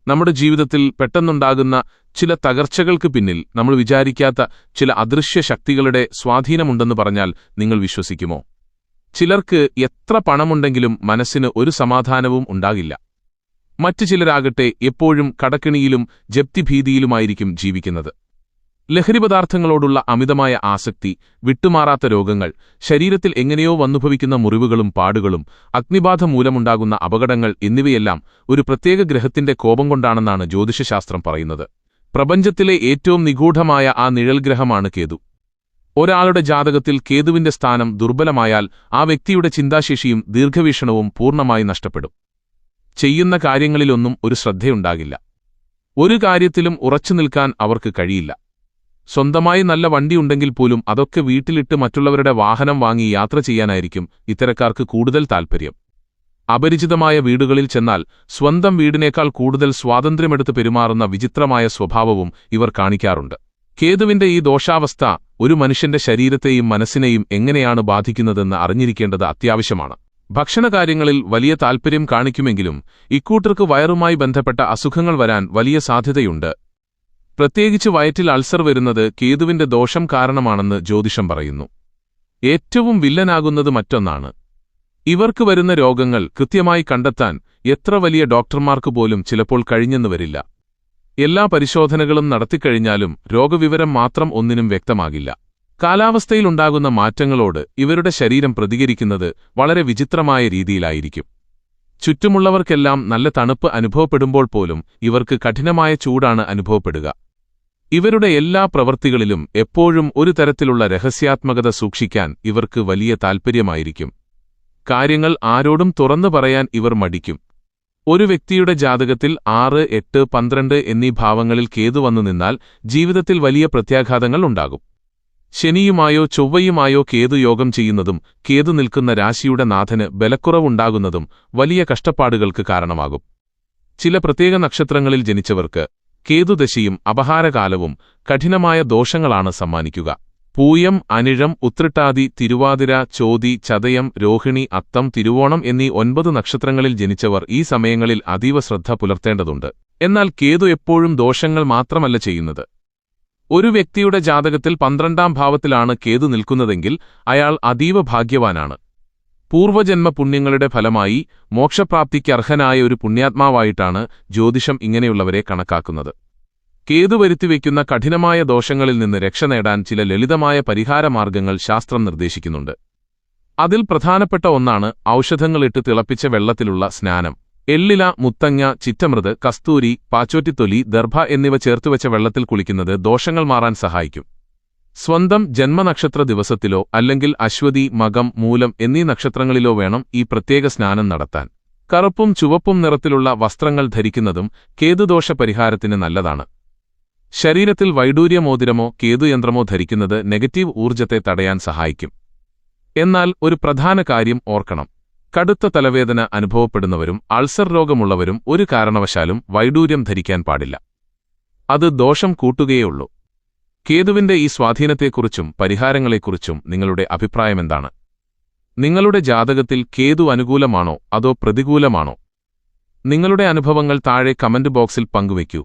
നമ്മുടെ ജീവിതത്തിൽ പെട്ടെന്നുണ്ടാകുന്ന ചില തകർച്ചകൾക്ക് പിന്നിൽ നമ്മൾ വിചാരിക്കാത്ത ചില അദൃശ്യ ശക്തികളുടെ സ്വാധീനമുണ്ടെന്ന് പറഞ്ഞാൽ നിങ്ങൾ വിശ്വസിക്കുമോ? ചിലർക്ക് എത്ര പണമുണ്ടെങ്കിലും മനസ്സിന് ഒരു സമാധാനവും ഉണ്ടാകില്ല. മറ്റു ചിലരാകട്ടെ എപ്പോഴും കടക്കിണിയിലും ജപ്തിഭീതിയിലുമായിരിക്കും ജീവിക്കുന്നത്. ലഹരിപദാർത്ഥങ്ങളോടുള്ള അമിതമായ ആസക്തി, വിട്ടുമാറാത്ത രോഗങ്ങൾ, ശരീരത്തിൽ എങ്ങനെയോ വന്നുഭവിക്കുന്ന മുറിവുകളും പാടുകളും, അഗ്നിബാധ മൂലമുണ്ടാകുന്ന അപകടങ്ങൾ എന്നിവയെല്ലാം ഒരു പ്രത്യേക ഗ്രഹത്തിന്റെ കോപം കൊണ്ടാണെന്നാണ് ജ്യോതിഷശാസ്ത്രം പറയുന്നത്. പ്രപഞ്ചത്തിലെ ഏറ്റവും നിഗൂഢമായ ആ നിഴൽഗ്രഹമാണ് കേതു. ഒരാളുടെ ജാതകത്തിൽ കേതുവിന്റെ സ്ഥാനം ദുർബലമായാൽ ആ വ്യക്തിയുടെ ചിന്താശേഷിയും ദീർഘവീക്ഷണവും പൂർണ്ണമായി നഷ്ടപ്പെടും. ചെയ്യുന്ന കാര്യങ്ങളിലൊന്നും ഒരു ശ്രദ്ധയുണ്ടാകില്ല. ഒരു കാര്യത്തിലും ഉറച്ചു നിൽക്കാൻ അവർക്ക് കഴിയില്ല. സ്വന്തമായി നല്ല വണ്ടിയുണ്ടെങ്കിൽ പോലും അതൊക്കെ വീട്ടിലിട്ട് മറ്റുള്ളവരുടെ വാഹനം വാങ്ങി യാത്ര ചെയ്യാനായിരിക്കും ഇത്തരക്കാർക്ക് കൂടുതൽ താൽപ്പര്യം. അപരിചിതമായ വീടുകളിൽ ചെന്നാൽ സ്വന്തം വീടിനേക്കാൾ കൂടുതൽ സ്വാതന്ത്ര്യമെടുത്ത് പെരുമാറുന്ന വിചിത്രമായ സ്വഭാവവും ഇവർ കാണിക്കാറുണ്ട്. കേതുവിന്റെ ഈ ദോഷാവസ്ഥ ഒരു മനുഷ്യന്റെ ശരീരത്തെയും മനസ്സിനെയും എങ്ങനെയാണ് ബാധിക്കുന്നതെന്ന് അറിഞ്ഞിരിക്കേണ്ടത് അത്യാവശ്യമാണ്. ഭക്ഷണകാര്യങ്ങളിൽ വലിയ താൽപ്പര്യം കാണിക്കുമെങ്കിലും ഇക്കൂട്ടർക്ക് വയറുമായി ബന്ധപ്പെട്ട അസുഖങ്ങൾ വരാൻ വലിയ സാധ്യതയുണ്ട്. പ്രത്യേകിച്ച് വയറ്റിൽ അൾസർ വരുന്നത് കേതുവിന്റെ ദോഷം കാരണമാണെന്ന് ജ്യോതിഷം പറയുന്നു. ഏറ്റവും വില്ലനാകുന്നത് മറ്റൊന്നാണ്. ഇവർക്ക് വരുന്ന രോഗങ്ങൾ കൃത്യമായി കണ്ടെത്താൻ എത്ര വലിയ ഡോക്ടർമാർക്ക് പോലും ചിലപ്പോൾ കഴിഞ്ഞെന്നു വരില്ല. എല്ലാ പരിശോധനകളും നടത്തിക്കഴിഞ്ഞാലും രോഗവിവരം മാത്രം ഒന്നിനും വ്യക്തമാകില്ല. കാലാവസ്ഥയിലുണ്ടാകുന്ന മാറ്റങ്ങളോട് ഇവരുടെ ശരീരം പ്രതികരിക്കുന്നത് വളരെ വിചിത്രമായ രീതിയിലായിരിക്കും. ചുറ്റുമുള്ളവർക്കെല്ലാം നല്ല തണുപ്പ് അനുഭവപ്പെടുമ്പോൾ പോലും ഇവർക്ക് കഠിനമായ ചൂടാണ് അനുഭവപ്പെടുക. ഇവരുടെ എല്ലാ പ്രവൃത്തികളിലും എപ്പോഴും ഒരു തരത്തിലുള്ള രഹസ്യാത്മകത സൂക്ഷിക്കാൻ ഇവർക്ക് വലിയ താൽപ്പര്യമായിരിക്കും. കാര്യങ്ങൾ ആരോടും തുറന്നു പറയാൻ ഇവർ മടിക്കും. ഒരു വ്യക്തിയുടെ ജാതകത്തിൽ 6, 8, 12 എന്നീ ഭാവങ്ങളിൽ കേതു വന്നു നിന്നാൽ ജീവിതത്തിൽ വലിയ പ്രത്യാഘാതങ്ങൾ ഉണ്ടാകും. ശനിയുമായോ ചൊവ്വയുമായോ കേതു യോഗം ചെയ്യുന്നതും കേതു നിൽക്കുന്ന രാശിയുടെ നാഥന് ബലക്കുറവുണ്ടാകുന്നതും വലിയ കഷ്ടപ്പാടുകൾക്ക് കാരണമാകും. ചില പ്രത്യേക നക്ഷത്രങ്ങളിൽ ജനിച്ചവർക്ക് കേതുദശയും അപഹാരകാലവും കഠിനമായ ദോഷങ്ങളാണ് സമ്മാനിക്കുക. പൂയം, അനിഴം, ഉത്രട്ടാതി, തിരുവാതിര, ചോതി, ചതയം, രോഹിണി, അത്തം, തിരുവോണം എന്നീ 9 നക്ഷത്രങ്ങളിൽ ജനിച്ചവർ ഈ സമയങ്ങളിൽ അതീവ ശ്രദ്ധ പുലർത്തേണ്ടതുണ്ട്. എന്നാൽ കേതു എപ്പോഴും ദോഷങ്ങൾ മാത്രമല്ല ചെയ്യുന്നത്. ഒരു വ്യക്തിയുടെ ജാതകത്തിൽ 12ാം ഭാവത്തിലാണ് കേതു നിൽക്കുന്നതെങ്കിൽ അയാൾ അതീവ ഭാഗ്യവാനാണ്. പൂർവജന്മ പുണ്യങ്ങളുടെ ഫലമായി മോക്ഷപ്രാപ്തിക്ക് അർഹനായ ഒരു പുണ്യാത്മാവായിട്ടാണ് ജ്യോതിഷം ഇങ്ങനെയുള്ളവരെ കണക്കാക്കുന്നത്. കേതു വരുത്തിവെക്കുന്ന കഠിനമായ ദോഷങ്ങളിൽ നിന്ന് രക്ഷ നേടാൻ ചില ലളിതമായ പരിഹാരമാർഗങ്ങൾ ശാസ്ത്രം നിർദ്ദേശിക്കുന്നുണ്ട്. അതിൽ പ്രധാനപ്പെട്ട ഒന്നാണ് ഔഷധങ്ങളിട്ട് തിളപ്പിച്ച വെള്ളത്തിലുള്ള സ്നാനം. എള്ളില, മുത്തങ്ങ, ചിറ്റമൃത്, കസ്തൂരി, പാച്ചോറ്റിത്തൊലി, ദർഭ എന്നിവ ചേർത്തുവെച്ച വെള്ളത്തിൽ കുളിക്കുന്നത് ദോഷങ്ങൾ മാറാൻ സഹായിക്കും. സ്വന്തം ജന്മനക്ഷത്ര ദിവസത്തിലോ അല്ലെങ്കിൽ അശ്വതി, മകം, മൂലം എന്നീ നക്ഷത്രങ്ങളിലോ വേണം ഈ പ്രത്യേക സ്നാനം നടത്താൻ. കറുപ്പും ചുവപ്പും നിറത്തിലുള്ള വസ്ത്രങ്ങൾ ധരിക്കുന്നതും കേതുദോഷ പരിഹാരത്തിന് നല്ലതാണ്. ശരീരത്തിൽ വൈഡൂര്യമോതിരമോ കേതുയന്ത്രമോ ധരിക്കുന്നത് നെഗറ്റീവ് ഊർജ്ജത്തെ തടയാൻ സഹായിക്കും. എന്നാൽ ഒരു പ്രധാന കാര്യം ഓർക്കണം. കടുത്ത തലവേദന അനുഭവപ്പെടുന്നവരും അൾസർ രോഗമുള്ളവരും ഒരു കാരണവശാലും വൈഡൂര്യം ധരിക്കാൻ പാടില്ല. അത് ദോഷം കൂട്ടുകയേയുള്ളൂ. കേതുവിന്റെ ഈ സ്വാധീനത്തെക്കുറിച്ചും പരിഹാരങ്ങളെക്കുറിച്ചും നിങ്ങളുടെ അഭിപ്രായമെന്താണ്? നിങ്ങളുടെ ജാതകത്തിൽ കേതു അനുകൂലമാണോ അതോ പ്രതികൂലമാണോ? നിങ്ങളുടെ അനുഭവങ്ങൾ താഴെ കമന്റ് ബോക്സിൽ പങ്കുവയ്ക്കൂ.